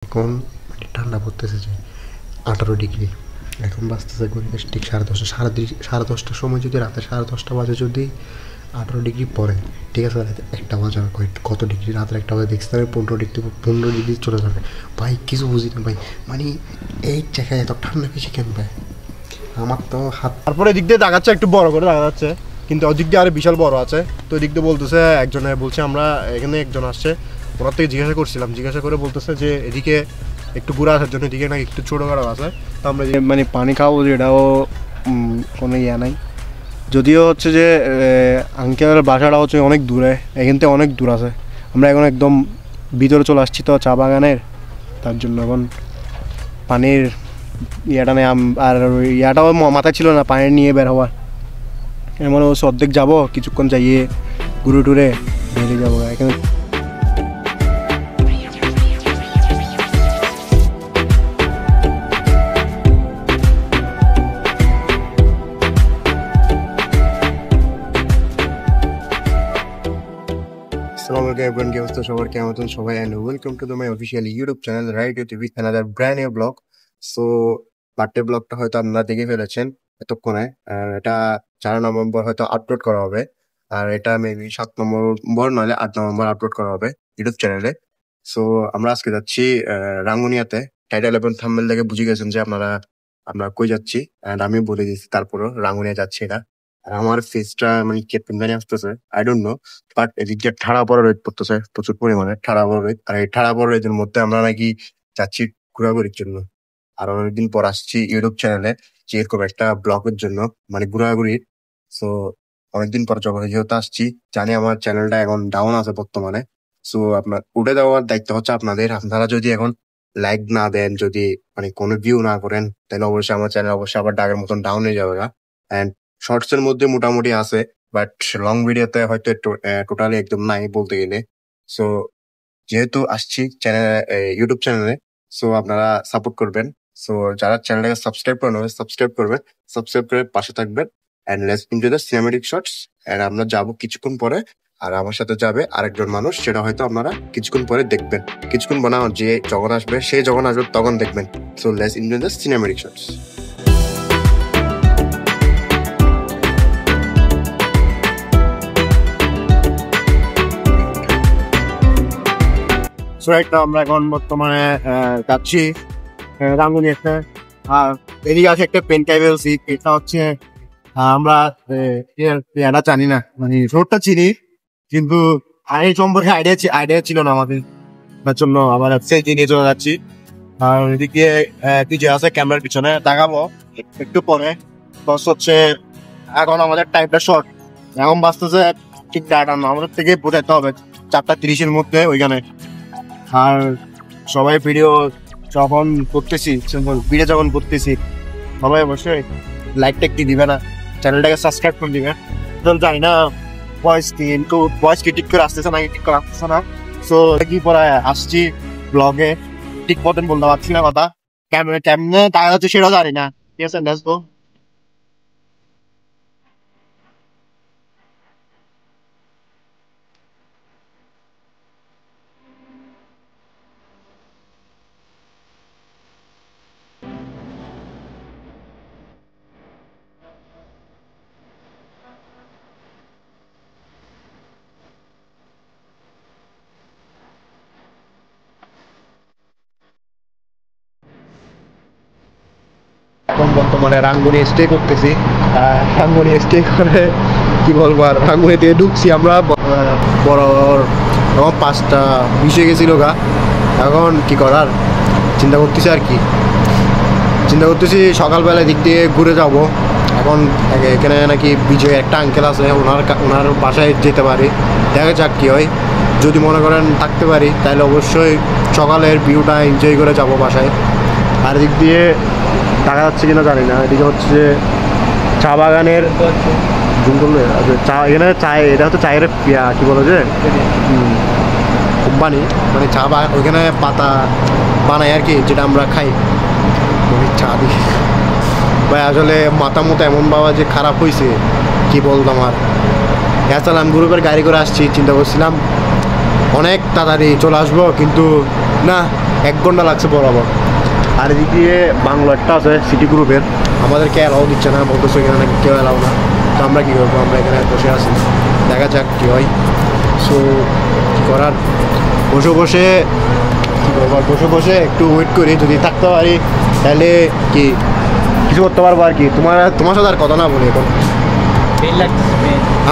এখন মানে ঠান্ডা পড়তেছে যে 18 ডিগ্রি। এখন বাজতেছে ঠিক 10:30। সাড়ে দশটার সময় যদি রাতে 10:30 বাজে যদি 18 ডিগ্রি পড়ে, ঠিক আছে, রাতে 1টা বাজে কত ডিগ্রি, রাতের 1টা বাজে দেখতে হবে 15 ডিগ্রি চলে যাবে। ভাই কিছু বুঝি না ভাই, মানে এই জায়গায় এত ঠান্ডা বেশি কেন ভাই? আমার তো হাত তারপরে দিক দিয়ে দেখাচ্ছে একটু বড় করে দেখা যাচ্ছে, কিন্তু ওদিক দিয়ে আরো বিশাল বড় আছে। তো ওদিক দিয়ে বলতেছে একজনে বলছে আমরা এখানে একজন আসছে, ওনার থেকে জিজ্ঞাসা করে বলতেছে যে এদিকে একটু ঘুরে আসার জন্য, এদিকে নাকি একটু ছোটো খারাপ আছে। তো আমরা মানে পানি খাবো এটাও কোনো ইয়া নাই। যদিও হচ্ছে যে আঙ্কেলের বাসাটা হচ্ছে অনেক দূরে, এখান থেকে অনেক দূর আছে। আমরা এখন একদম ভিতরে চলে আসছি তো চা বাগানের, তার জন্য এখন পানির ইয়াটা নেই। আর ইয়াটাও মাথায় ছিল না পানি নিয়ে বের হওয়ার। এমন অবশ্য অর্ধেক যাবো, কিছুক্ষণ যাইয়ে ঘুরে টুরে বেরিয়ে যাবো এখানে। Assalamualaikum everyone, কি অবস্থা সবার, কেমন আছেন সবাই? and welcome to my official YouTube channel Right With with another brand new vlog. So birthday ব্লগটা হয়তো আপনারা দেখে ফেলেছেন এতক্ষণে। এটা 4 নভেম্বর হয়তো আপলোড করা হবে, আর এটা মেবি 7 নভেম্বর নইলে 8 নভেম্বর আপলোড করা হবে ইউটিউব চ্যানেলে। সো আমরা আজকে যাচ্ছি রাঙ্গুনিয়াতে। টাইটেল এবং থাম্বনেল দেখে বুঝে গেছেন যে আমরা কই যাচ্ছি, এন্ড আমি বলে দিচ্ছি তারপরও রাঙ্গুনিয়া যাচ্ছি এটা। আর আমার ফেসটা মানে কেটপিনদানি আসতেছে, আই ডোন্ট নো, বাট এদিক দিয়ে ঠাড়া পড়া রোদ পড়তেছে প্রচুর পরিমাণে, ঠাড়া পড়া রোদ। আর এই ঠাড়া পড়া রোদের মধ্যে আমরা নাকি যাচ্ছি ঘোরাঘুরির জন্য। আর অনেকদিন পর আসছি ইউটিউব চ্যানেলে যে এরকম একটা ব্লগের জন্য, মানে ঘোরাঘুরির। সো অনেকদিন পর যখন যেহেতু আসছি, জানি আমার চ্যানেলটা এখন ডাউন আছে বর্তমানে। সো আপনার উঠে দেওয়ার দায়িত্ব হচ্ছে আপনাদের। আপনারা যদি এখন লাইক না দেন, যদি মানে কোনো ভিউ না করেন, তাহলে অবশ্যই আমার চ্যানেল অবশ্যই আবার ডাকের মতন ডাউন হয়ে যাবে। অ্যান্ড শর্টস এর মধ্যে মোটামুটি আছে, বাট লং ভিডিওতে হয়তো টোটালি একদম নাই বলতে গেলে। সো যেহেতু আসছি চ্যানেল ইউটিউব চ্যানেলে, সো আপনারা সাপোর্ট করবেন। সো যারা চ্যানেলটাকে সাবস্ক্রাইব করবেন, সাবস্ক্রাইব করে পাশে থাকবেন। And let's enjoy the cinematic shorts. And আমরা যাবো কিছুক্ষণ পরে, আর আমার সাথে যাবে আরেকজন মানুষ, সেটা হয়তো আপনারা কিছুক্ষণ পরে দেখবেন। কিছুক্ষণ বানাও যে যখন আসবে, সে যখন আসবে তখন দেখবেন। So let's enjoy the cinematic shorts. So right now আমরা এখন বর্তমানে যাচ্ছি রাঙ্গুনিয়াতে। আর এদিকে আছে একটা পেন ক্যাবেল সিট। এটা হচ্ছে আমরা এটা জানি না, মানে রোডটা চিনি কিন্তু এই সম্পর্কে আইডিয়া ছিল না আমাদের, তার জন্য আবার সেই নিয়ে চলে যাচ্ছি। আর এদিকে যে আছে ক্যামেরার পিছনে দেখাবো একটু পরে। প্লাস হচ্ছে এখন আমাদের টাইমটা শর্ট, এখন বাঁচতেছে ঠিক 4টা, আমাদের থেকে বোঝাতে হবে 4:30-এর মধ্যে ওইখানে। আর সবাই ভিডিও যখন করতেছি সবাই অবশ্যই লাইকটা একটু দিবে না, চ্যানেলটাকে সাবস্ক্রাইব করে দিবে। জানি না ভয়েস কি ঠিক করে আসতেছে না। সো কি পরে আসছি ব্লগে, ঠিক মতন বলতে পারছি না কথা, কেমনে টাকা হচ্ছে সেটাও জানি না। ঠিক আছে, লেটস গো। এখন বর্তমানে রাঙ্গুনি স্টে করতেছি। রাঙ্গুনি স্টে করে কি বলবো, আর রাঙ্গুনি দিয়ে ঢুকছি আমরা বড় তখন 5:20 গেছিল গা। এখন কি করার চিন্তা করতেছি সকালবেলা দিক দিয়ে ঘুরে যাব। এখন এখানে নাকি বিজয় একটা আঙ্কেল আছে, ওনার বাসায় যেতে পারি, দেখা যাক কি হয়। যদি মনে করেন থাকতে পারি তাহলে অবশ্যই সকালের ভিউটা এনজয় করে যাব বাসায়। আর দিক দিয়ে দেখা যাচ্ছে কিনা জানি না। এদিকে হচ্ছে চা বাগানের জঙ্গল, এখানে এটা হচ্ছে চায়ের কি বলো যে কোম্পানি, মানে চা বাগান, ওইখানে পাতা বানায় আর কি, যেটা আমরা খাই চা দিই। ভাই আসলে মাথা মতো এমন বাবা যে খারাপ হয়েছে কি বলতাম। আর আসলাম গ্রুপের গাড়ি করে আসছি, চিন্তা করছিলাম অনেক তাড়াতাড়ি চলে আসবো, কিন্তু না, 1 ঘন্টা লাগছে বরাবর। আর এদিক দিয়ে বাংলা একটা আছে সিটি গ্রুপের, আমাদেরকে অ্যালাউ দিচ্ছে না, বলতেছে এখানে নাকি কেউ অ্যালাউ না। তো আমরা কী করবো, আমরা এখানে বসে আছি, দেখা যাক কী হয়। সো কী করার, বসে বসে কী করবো, আর বসে বসে একটু ওয়েট করি, যদি থাকতে পারি তাহলে কি কিছু করতে পারবো আর কি। তোমার সাথে আর কথা না বলি এখন,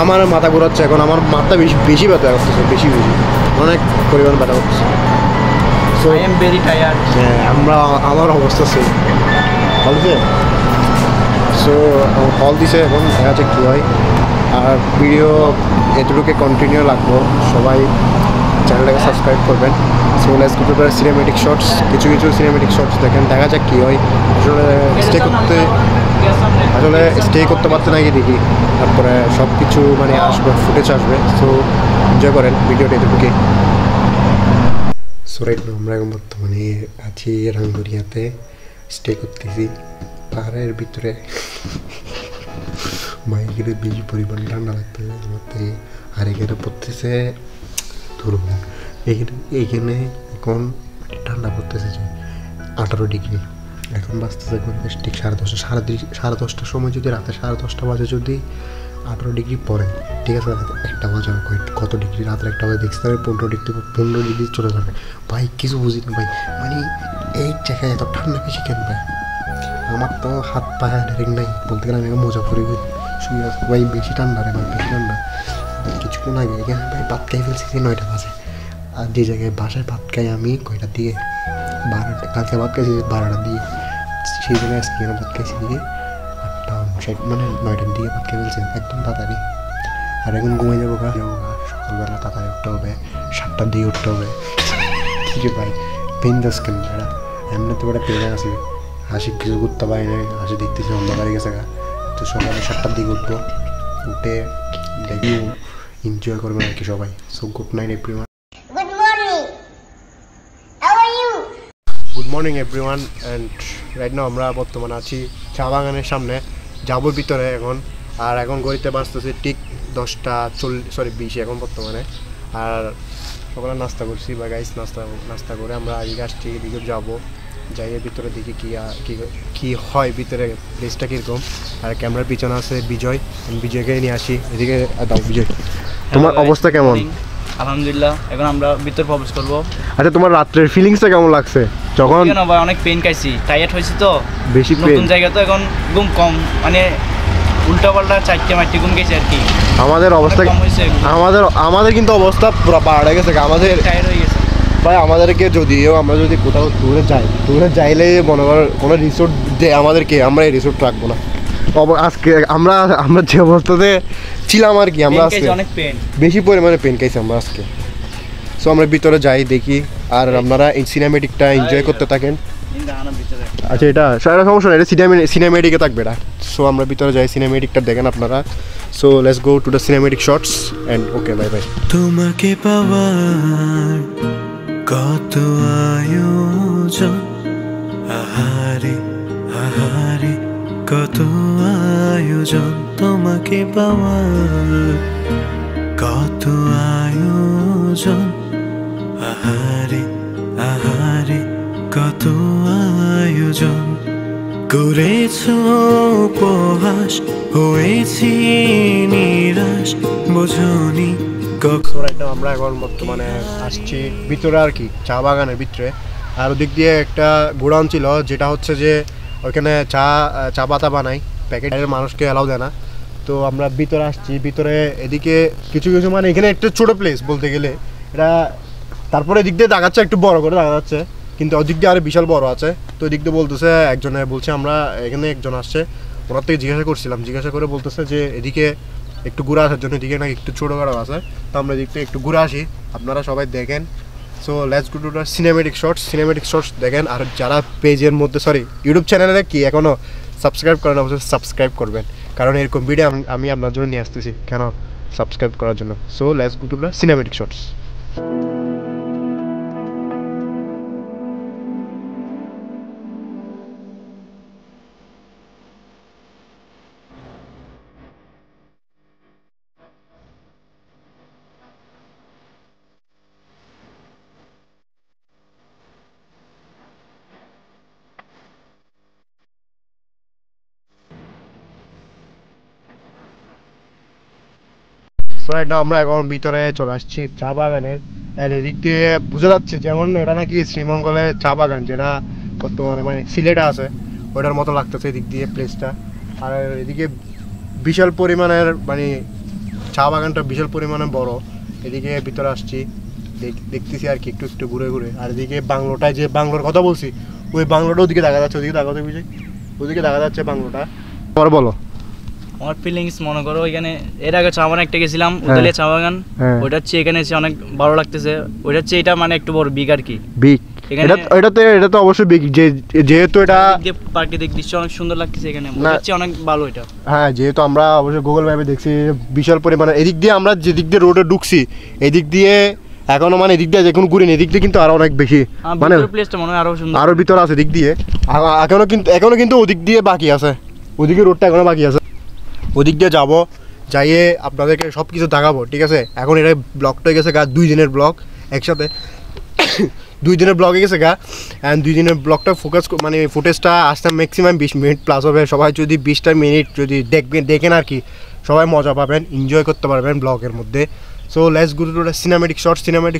আমার মাথা ঘুরাচ্ছে এখন, আমার মাথা বেশি বেশি ব্যথা করতেছে, বেশি অনেক পরিমাণ ব্যথা করতেছে। So I am very tired. হ্যাঁ, আমার অবস্থা সেম বলছে। সো কল দিছে, এখন দেখা যাচ্ছে কী হয়। আর ভিডিও এতটুকু কন্টিনিউ লাগবো, সবাই চ্যানেলটাকে সাবস্ক্রাইব করবেন। So let's go to the cinematic shorts, কিছু সিনেমেটিক শর্টস দেখেন, দেখা যাক কী হয়। আসলে স্টে করতে পারতে নাকি দেখি, তারপরে সব কিছু মানে আসবে, ফুটেজ আসবে। সো এনজয় করেন ভিডিওটা এতটুকুই। সো রাইট আমরা এখন বর্তমানে আছি রাঙ্গুরিয়াতে, স্টে করতেছি পাহাড়ের ভিতরে। মাইকের বেশি পরিমাণ ঠান্ডা লাগতেছে আমাকে, আর এখানে পড়তেছে ধরুন এইখানে এখন ঠান্ডা পড়তেছে যে 18 ডিগ্রি। এখন বাজতেছে ঠিক 10:30, 10:30টার সময় যদি রাতে 10:30 বাজে যদি 18 ডিগ্রি পরে, ঠিক আছে, রাতে 1টা বাজে কত ডিগ্রি, রাত্রে 1টা বাজে দেখতে হবে 15 ডিগ্রি চলে যাবে। ভাই কিছু বুঝি না ভাই, মানে এই জায়গায় এত ঠান্ডা বেশি কেন ভাই? আমার তো হাত পায়ে ডাইরেক্ট নাই, বলতে গেলে আমি মজা পড়ে শুয়ে আছি ভাই, বেশি ঠান্ডা রে ভাই, বেশি ঠান্ডা। কিছুক্ষণ আগে এখানে ভাই ভাত খাই ফেলছি 9টা বাজে, আর যে জায়গায় বাসায় ভাত খাই আমি কয়টা দিয়ে 12টা, কালকে ভাত খাইছি 12টা দিয়ে, সেই জায়গায় আজকে এখানে ভাত খাইছি দিয়ে 8টা মানে 9টার দিকে ভাত খাই ফেলছি একদম তাড়াতাড়ি। আর এখন ঘুমাই যাবো সকালবেলা তাড়াতাড়ি উঠতে হবে, 7টার দিকে উঠতে হবে। ঠিক আছে ভাই, পেন দাস কেন এটা এমনি তো একটা পেন আছে, হাসি কিছু করতে পারি না, হাসি দেখতেছি অন্ধকারে গেছে গা। তো সকালে 7টার দিকে উঠবো, উঠে দেখি এনজয় করবেন আর কি সবাই। So good night everyone. Good morning everyone, and right now আমরা বর্তমানে আছি চা বাগানের সামনে, যাবো ভিতরে এখন। আর এখন গড়িতে বাঁচতেছে ঠিক 10:20 এখন বর্তমানে। আর সকালে নাস্তা করছি বা গাইস, নাস্তা করে আমরা আজকে আসছি, এদিকে যাবো, যাই ভিতরে দেখি কি হয় ভিতরে, প্লেসটা কীরকম। আর ক্যামেরার পিছনে আছে বিজয়কে নিয়ে আসি এদিকে। দাও বিজয়, তোমার অবস্থা কেমন? আলহামদুলিল্লাহ, এখন আমরা ভিতর প্রবেশ করব। আচ্ছা, তোমার রাত্রের ফিলিংসটা কেমন লাগছে যখন? কেন ভাই, অনেক পেন খাইছি, টায়ার্ড হয়েছি তো বেশি নতুন জায়গা তো, এখন ঘুম কম, মানে উল্টা পাল্টা 4টে ঘুম গেছে আর কি। আমাদের অবস্থা আমাদের কিন্তু অবস্থা পুরো পাহাড়ে গেছে, আমাদের টায়ার্ড হয়ে গেছে ভাই। আমাদেরকে আমরা যদি কোথাও দূরে যাইলে মনে কর কোনো রিসোর্ট দেয় আমাদেরকে, আমরা এই রিসোর্ট রাখবো না। আজকে আমরা যে অবস্থাতে ছিলাম আর কি, আমরা আজকে অনেক পেন, বেশি পরিমাণে পেন খাইছি আমরা আজকে। সো আমরা ভিতরে যাই দেখি, আর আপনারা এই সিনেমেটিকটা এনজয় করতে থাকেন। আচ্ছা, এটা সমস্যা না, এটা সিনেমেটিকে থাকবে এটা। সো আমরা ভিতরে যাই, সিনেমেটিকটা দেখেন আপনারা। So let's go to the cinematic shorts and okay, bye bye. তোমাকে পাওয়ার কত আয়োজন, আহারে আহারে কত আয়োজন, তোমাকে পাওয়ার কত আয়োজন, আহারে আহারে কত আয়োজন, করেছো উপহাস, হয়েছি নিরাশ, বোঝনি কখন। আমরা এখন বর্তমানে আসছি ভিতরে আর কি, চা বাগানের ভিতরে। আর ওদিক দিয়ে একটা গোডাউন ছিল, যেটা হচ্ছে যে ওইখানে চা পাতা বানাই, প্যাকেটের মানুষকে অ্যালাউ দেয় না। তো আমরা ভিতরে আসছি, ভিতরে এদিকে কিছু মানে এখানে একটা ছোটো প্লেস বলতে গেলে এটা। তারপরে এদিক দিয়ে দেখাচ্ছে একটু বড় করে দেখা যাচ্ছে, কিন্তু ওদিক দিয়ে আরও বিশাল বড় আছে। তো এদিক দিয়ে বলতেছে একজনে বলছে, আমরা এখানে একজন আসছে, ওনার থেকে জিজ্ঞাসা করে বলতেছে যে এদিকে একটু ঘুরে আসার জন্য, এদিকে নাকি একটু ছোটোখাটো আছে। তো আমরা এদিক থেকে একটু ঘুরে আসি, আপনারা সবাই দেখেন। So let's go to the cinematic shorts দেখেন। আর যারা পেজের মধ্যে ইউটিউব চ্যানেলে কি এখনও সাবস্ক্রাইব করেন, অবশ্যই সাবস্ক্রাইব করবেন, কারণ এরকম ভিডিও আমি আপনার জন্য নিয়ে আসতেছি, কেন সাবস্ক্রাইব করার জন্য। So let's go to the cinematic shorts. So এটা আমরা এখন ভিতরে চলে আসছি চা বাগানের। আর এদিক দিয়ে বোঝা যাচ্ছে যেমন এটা নাকি শ্রীমঙ্গলের চা বাগান, যেটা বর্তমানে মানে সিলেটে আছে, ওটার মতো লাগতেছে এদিক দিয়ে প্লেসটা। আর এদিকে বিশাল পরিমাণের মানে চা বাগানটা বিশাল পরিমাণে বড়। এদিকে ভিতরে আসছি, দেখতেছি আর কি একটু একটু ঘুরে ঘুরে। আর এদিকে বাংলোটায় যে বাংলোর কথা বলছি, ওই বাংলোটা ওদিকে দেখা যাচ্ছে, ওদিকে দেখা যাচ্ছে বুঝি, ওদিকে দেখা যাচ্ছে বাংলোটা। পরে বলো আমার ফিলিংস মনে করো এখানে এর আগে চা বাগান একটা গেছিলাম, উদালিয়া চা বাগান, ওইটা হচ্ছে এখানে এসে অনেক ভালো লাগতেছে। ওইটা হচ্ছে এটা মানে একটু বড় বিগ আর কি, বিগ। এটা তো অবশ্যই বিগ, যেহেতু এটা প্রাকৃতিক দৃশ্য অনেক সুন্দর লাগতেছে এখানে, হচ্ছে অনেক ভালো এটা। হ্যাঁ, যেহেতু আমরা অবশ্যই গুগল ম্যাপে দেখছি বিশাল পরিমাণে। এদিক দিয়ে আমরা যেদিক দিয়ে রোডে ঢুকছি, এদিক দিয়ে এখনো মানে এদিক দিয়ে এখন ঘুরিনি, এদিক দিয়ে কিন্তু আরো অনেক বেশি মানে প্লেসটা মনে হয় আরো সুন্দর, আরো ভিতরে আছে দিক দিয়ে। এখনো কিন্তু ওদিক দিয়ে বাকি আছে, ওদিকে রোডটা এখনো বাকি আছে। ওদিক দিয়ে যাবো, যাইয়ে আপনাদেরকে সব কিছু দেখাবো, ঠিক আছে? এখন এটা ব্লগটা হয়ে গেছে গা 2 দিনের ব্লগ একসাথে 2 দিনের ব্লগ হয়ে গেছে গা। অ্যান্ড 2 দিনের ব্লগটা ফোকাস মানে ফুটেজটা আসতে ম্যাক্সিমাম 20 মিনিট প্লাস হবে। সবাই যদি 20টা মিনিট যদি দেখেন আর কি, সবাই মজা পাবেন, এনজয় করতে পারবেন ব্লগের মধ্যে। So let's go to cinematic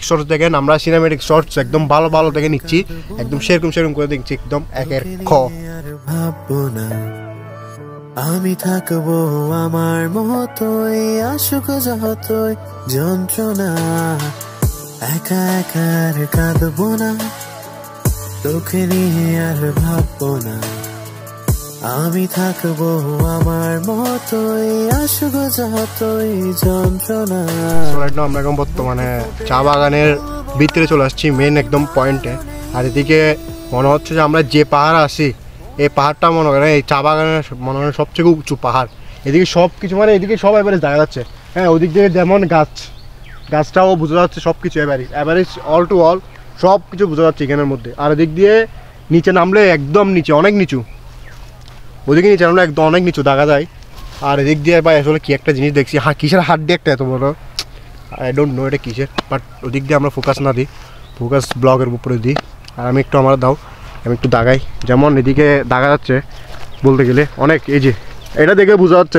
shorts দেখেন। আমরা সিনেমেটিক শর্টস একদম ভালো দেখে নিচ্ছি, একদম সেরকম করে দেখছি, একদম একের খ। আমি থাকবো আমার মতোই, আসুক যতই যন্ত্রণা, একা আর কাঁদবো না, তোকে নিয়ে আর ভাববো না। আমি থাকবো আমার মতোই, আসুক যতই যন্ত্রণা। আমরা এখন বর্তমানে চা বাগানের ভিতরে চলে আসছি, মেন একদম পয়েন্টে। আর এদিকে মনে হচ্ছে যে আমরা যে পাহাড় আছি, এই পাহাড়টা মনে করেন এই চা বাগানের মনে করেন সবচেয়ে উঁচু পাহাড়। এদিকে সব কিছু মানে এদিকে সব এভারেজ দেখা যাচ্ছে। হ্যাঁ, ওদিক থেকে যেমন গাছটাও বোঝা যাচ্ছে, সব কিছু এভারেজ অল টু অল সব কিছু বোঝা যাচ্ছে এখানের মধ্যে। আর এদিক দিয়ে নিচে নামলে একদম নিচে, অনেক নিচু, ওদিকে নিচে নামলে একদম অনেক নিচু দেখা যায়। আর এদিক দিয়ে ভাই আসলে কি একটা জিনিস দেখছি, কিসের হাড্ডি একটা এত বড়, আই ডোন্ট নো এটা কিসের, বাট ওদিক দিয়ে আমরা ফোকাস না দিই, ফোকাস ব্লগের উপরে দিই। আর আমি একটু আমি একটু দাগাই, যেমন এদিকে দেখা যাচ্ছে বলতে গেলে অনেক, এই যে এটা দেখে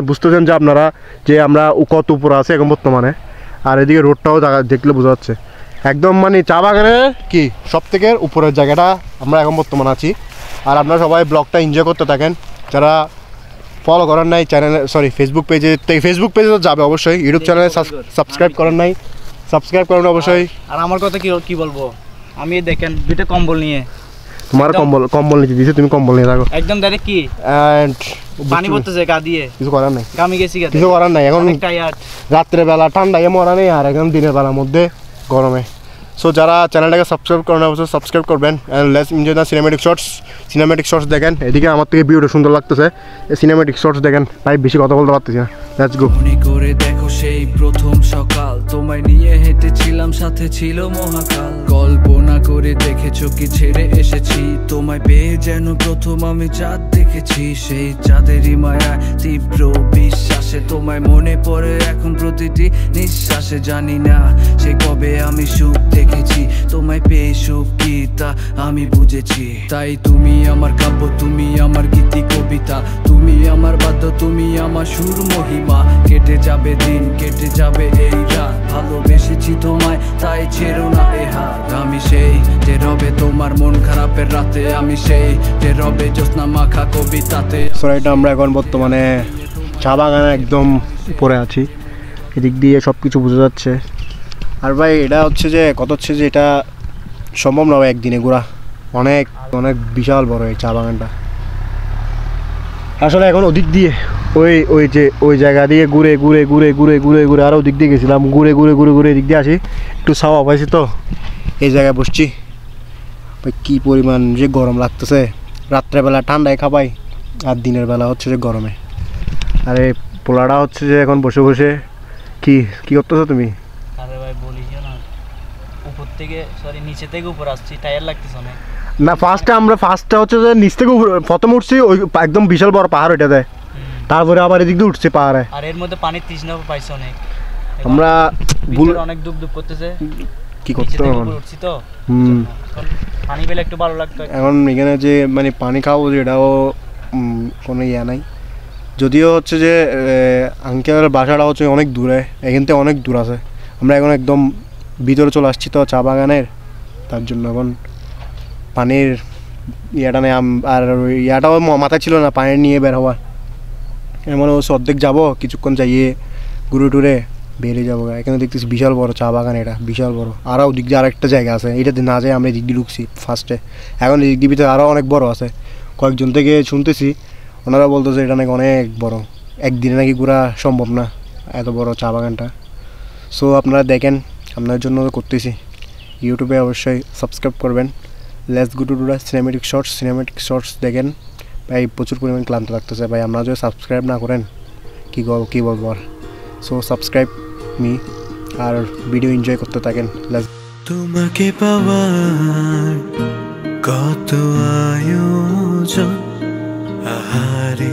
বুঝতেছেন যে আপনারা যে আমরা কত উপরে আছে এখন বর্তমানে। আর এদিকে রোডটাও দেখলে বোঝা যাচ্ছে একদম মানে চা বাগানের কি সব থেকে উপরের জায়গাটা আমরা এখন বর্তমানে আছি। আর আপনারা সবাই ব্লগটা এনজয় করতে থাকেন। যারা ফলো করেন নাই চ্যানেলে, সরি ফেসবুক পেজে তো যাবে অবশ্যই, ইউটিউব চ্যানেলে সাবস্ক্রাইব করেন নাই, সাবস্ক্রাইব করেন অবশ্যই। আর আমার কথা কি বলবো, আমি দেখেন 2টা কম্বল নিয়ে, তোমার কম্বল নিতে দিয়েছে, তুমি কম্বল নিয়ে থাকো একদম ডাইরেক্ট কি এন্ড পানি পড়তেছে গা দিয়ে, কিছু করার নাই, গামি গেছি গা, কিছু করার নাই। এখন রাত্রে বেলা ঠান্ডায় মরা নেই, আর এখন দিনের বেলার মধ্যে গরমে। সো যারা চ্যানেলটাকে সাবস্ক্রাইব করেন অবশ্যই সাবস্ক্রাইব করবেন। And let's enjoy the cinematic shorts দেখেন। এদিকে আমার থেকে ভিডিওটা সুন্দর লাগতেছে, সিনেমেটিক শর্টস দেখেন, তাই বেশি কথা বলতে পারতেছি না। Let's go. মনে করে দেখো সেই প্রথম সকাল, তোমায় নিয়ে হেঁটেছিলাম, সাথে ছিল মহাকাল। কল্পনা করে দেখেছো কি ছেড়ে এসেছি, তোমায় পেয়ে যেন প্রথম আমি চাঁদ দেখেছি। সেই চাঁদেরই মায়া তীব্র বিশ্বাসে তোমায় মনে পড়ে এখন প্রতিটি নিঃশ্বাসে। জানি না সে কবে আমি সুখ দেখেছি, তোমায় পেয়ে সুখ কি তা আমি বুঝেছি। তাই তুমি আমার কাব্য, তুমি আমার গীতি কবিতা, তুমি আমার বাদ্য, তুমি আমার সুর মহিমা। কেটে যাবে দিন, কেটে যাবে এই রাত, ভালোবেসেছি তোমায় তাই ছেড়ো না এ হাত। আমি সেই যে রবে তোমার মন খারাপের রাতে, আমি সেই যে রবে জ্যোৎস্না মাখা কবিতাতে। সো এটা আমরা এখন বর্তমানে চা বাগানে একদম উপরে আছি, এদিক দিয়ে সব কিছু বোঝা যাচ্ছে। আর ভাই এটা হচ্ছে যে এটা সম্ভব না ভাই একদিনে ঘোরা, অনেক অনেক বিশাল বড় এই চা বাগানটা। আসলে এখন ওদিক দিয়ে ওই জায়গা দিয়ে ঘুরে আরও ওদিক দিয়ে গেছিলাম, ঘুরে এদিক দিয়ে আসি, একটু ছাওয়া পাইছি তো এই জায়গায় বসছি। ভাই কী পরিমাণ যে গরম লাগতেছে, রাত্রেবেলা ঠান্ডায় খাবাই আর দিনের বেলা হচ্ছে যে গরমে। আর এই পোলাটা হচ্ছে যে এখন বসে বসে কি করতেছো তুমি? আরে ভাই বলিস না, উপর থেকে সরি নিচে থেকে উপর আসছি, টায়ার লাগতেছে অনেক। না ফার্স্টটা হচ্ছে যে নিচ থেকে প্রথম উঠছি ওই একদম বিশাল বড় পাহাড় ওইটাতে, তারপরে আবার এদিক দিয়ে উঠছে পাহাড়ে। আর এর মধ্যে পানির তৃষ্ণা পাইছে অনেক, আমরা অনেক ডুব করতেছে, কি করতে উঠছি তো পানি পেলে একটু ভালো লাগতো। এখন এখানে যে মানে পানি খাবো এটাও কোনো ইয়া নাই, যদিও হচ্ছে যে আঙ্কেলের বাসাটা হচ্ছে অনেক দূরে, এখান থেকে অনেক দূর আছে। আমরা এখন একদম ভিতরে চলে আসছি তো চা বাগানের, তার জন্য এখন পানির ইয়াটা নেই। আর ইয়াটাও মাথায় ছিল না পানি নিয়ে বের হওয়ার। এমন অবশ্য অর্ধেক যাবো, কিছুক্ষণ যাইয়ে ঘুরে টুরে বেরিয়ে যাবো। এখানে দেখতেছি বিশাল বড় চা বাগান, এটা বিশাল বড়। আরও দিক দিয়ে আরেকটা জায়গা আছে, এটাতে না যাই আমরা দিক দিয়ে ঢুকছি ফার্স্টে। এখন এই দিক দিয়ে ভিতরে আরও অনেক বড় আছে। কয়েকজন থেকে শুনতেছি, ওনারা বলতেছে এটা নাকি অনেক বড়, একদিনে নাকি ঘোরা সম্ভব না এত বড় চা বাগানটা। সো আপনারা দেখেন, আপনার জন্য করতেছি। ইউটিউবে অবশ্যই সাবস্ক্রাইব করবেন। Let's go to do cinematic shorts দেখেন ভাই। প্রচুর পরিমাণ ক্লান্ত লাগতেছে ভাই, আপনারা যদি সাবস্ক্রাইব না করেন কী বলবো আর। সো সাবস্ক্রাইব মি আর ভিডিও এনজয় করতে থাকেন। তোমাকে পাওয়ার কত আয়োজন, আহারে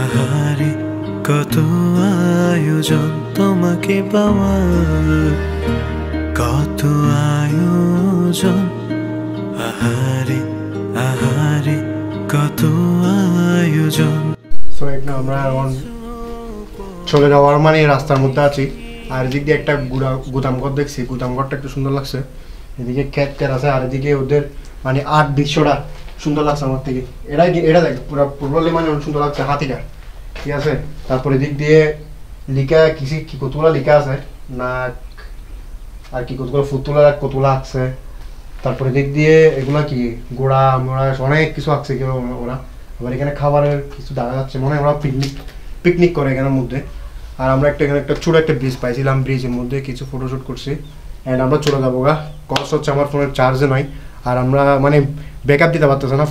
আহারে কত আয়োজন। তোমাকে পাওয়ার কত আয়োজন, আহারে আহারে কত আয়োজন। সো একটা আমরা এখন চলে যাওয়ার মানে রাস্তার মধ্যে আছি। আর এদিক দিয়ে একটা গুদামঘর দেখছি, গুদামঘরটা একটু সুন্দর লাগছে। এদিকে ক্ষেত আছে, আর এদিকে ওদের মানে আর্ট দৃশ্যটা সুন্দর লাগছে আমার থেকে। এটা দেখ পুরো পূর্বলি মানে অনেক সুন্দর লাগছে, হাতিটা ঠিক আছে। তারপরে এদিক দিয়ে লিখা কি কতগুলো লিখা আছে, নাক আর কি কতগুলো ফুতুলা কতগুলো আছে। তারপরে দিক দিয়ে এগুলা কি গোড়া মোড়া অনেক কিছু আছে কি ওরা। আবার এখানে খাবারের কিছু দেখা যাচ্ছে, মনে হয় ওরা পিকনিক করে এখানের মধ্যে। আর আমরা এখানে একটা ছোটো একটা ব্রিজ পাইছিলাম, ব্রিজের মধ্যে কিছু ফটোশ্যুট করছি। অ্যান্ড আমরা চলে যাবো গা। কষ্ট হচ্ছে আমার ফোনের চার্জে নয়, আর আমরা মানে ব্যাকআপ দিতে পারতেছে না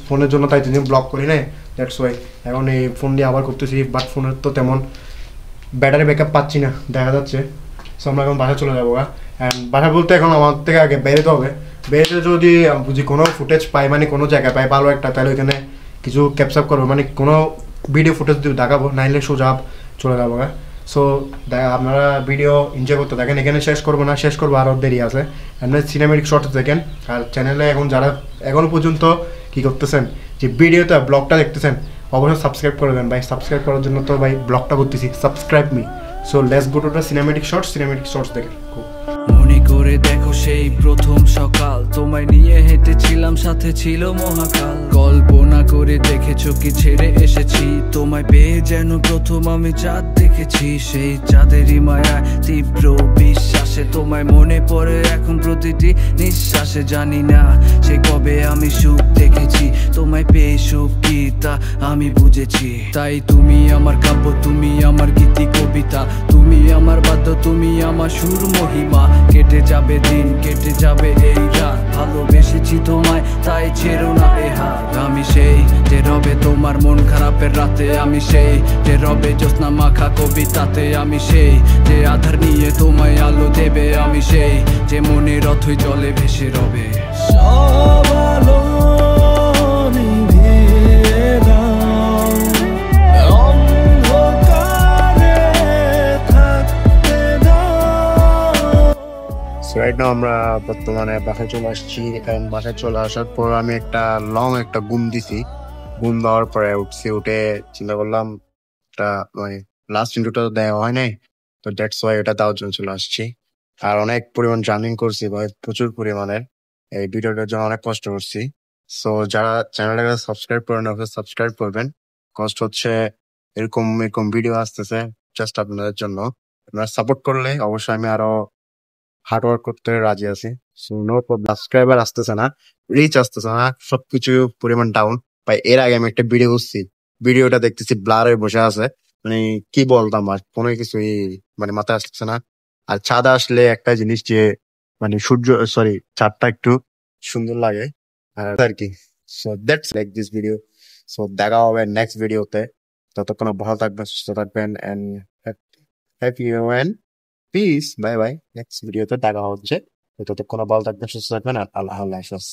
ফোনের জন্য, তাই তিনি ব্লক করি না, দ্যাটস ওয়াই এখন এই ফোন দিয়ে আবার করতেছি। বাট ফোনের তো তেমন ব্যাটারি ব্যাকআপ পাচ্ছি না দেখা যাচ্ছে। সো আমরা এখন বাসা চলে যাবো গা। অ্যান্ড বাসা বলতে এখন আমার থেকে আগে বেরোতে হবে। বেরোতে যদি বুঝি কোনো ফুটেজ পাই, মানে কোনো জায়গায় পাই ভালো একটা, তাহলে ওইখানে কিছু ক্যাপচার করবো, মানে কোনো ভিডিও ফুটেজ দিয়ে দেখাবো, নাইলে সোজা চলে যাবো গা। সো আপনারা ভিডিও এনজয় করতে থাকেন। এখানে শেষ করবো আরও দেরি আছে। আপনারা সিনেমেটিক শর্টস দেখেন। আর চ্যানেলে এখন যারা এখনও পর্যন্ত কী করতেছেন, যে ভিডিওটা ব্লগটা দেখতেছেন, অবশ্যই সাবস্ক্রাইব করে দেন ভাই। সাবস্ক্রাইব করার জন্য তো ভাই ব্লগটা করতেছি, subscribe me. So let's go to the cinematic shorts দেখেন। মনে করে দেখো সেই প্রথম সকাল, তোমায় নিয়ে হেঁটেছিলাম, সাথে ছিল মহাকাল। কল্পনা করে দেখেছো কি ছেড়ে এসেছি, তোমায় পেয়ে যেন প্রথম আমি চাঁদ দেখেছি। সেই চাঁদেরই মায়া তীব্র বিশ্বাসে তোমায় মনে পড়ে এখন প্রতিটি নিঃশ্বাসে। জানি না সে কবে আমি সুখ দেখেছি, তোমায় পেয়ে সুখ কি তা আমি বুঝেছি। তাই তুমি আমার কাব্য, তুমি আমার গীতি কবিতা, তুমি আমার বাদ্য, তুমি আমার সুর মহিমা। কেটে যাবে দিন, কেটে যাবে এই রাত, ভালোবেসেছি তোমায় তাই ছেড়ো না এ হাত। আমি সেই যে রবে তোমার মন খারাপের রাতে, আমি সেই যে রবে জ্যোৎস্না মাখা কবিতাতে, আমি সেই যে আধার নিয়ে তোমায় আলো দেবে, আমি সেই যে মনের রথই জলে ভেসে রবে। সব আলো নিভিয়ে দাও, অন্ধকারে থাকতে দাও। সো রাইট নাও আমরা বর্তমানে বাসায় চলে আসছি। কারণ বাসায় চলে আসার পর আমি একটা লং ঘুম দিছি। ঘুম দেওয়ার পরে উঠে চিন্তা করলাম একটা মানে লাস্ট ইন্ট্রোটা তো দেওয়া হয় নাই, তো দ্যাটস ওয়াই এটা দেওয়ার জন্য চলে আসছি। আর অনেক পরিমাণ জার্নিং করছি ভাই, প্রচুর পরিমাণের। এই ভিডিওটার জন্য অনেক কষ্ট করছি। সো যারা চ্যানেলটাকে সাবস্ক্রাইব করেন অবশ্যই সাবস্ক্রাইব করবেন। কষ্ট হচ্ছে এরকম ভিডিও আসতেছে জাস্ট আপনাদের জন্য। আপনারা সাপোর্ট করলে অবশ্যই আমি আরো হার্ড ওয়ার্ক করতে রাজি আছি। সাবস্ক্রাইবার আসতেছে না, রিচ আসতেছে না, সবকিছু পরিমাণ ডাউন ভাই। এর আগে আমি একটা ভিডিও করছি, ভিডিওটা দেখতেছি ব্লার হয়ে বসে আছে, মানে কি বলতাম আর কোনো কিছুই মানে মাথায় আসতেছে না। আর চাঁদ আসলে একটা জিনিস যে মানে চাঁদটা একটু সুন্দর লাগে আর কি। So that's like this video. So দেখা হবে নেক্সট ভিডিওতে। ততক্ষণ ভালো থাকবেন, সুস্থ থাকবেন and happy when peace. Bye bye. Next ভিডিওতে দেখা হচ্ছে। ততক্ষণ ভালো থাকবেন, সুস্থ থাকবেন আর আল্লাহ হাফেজ।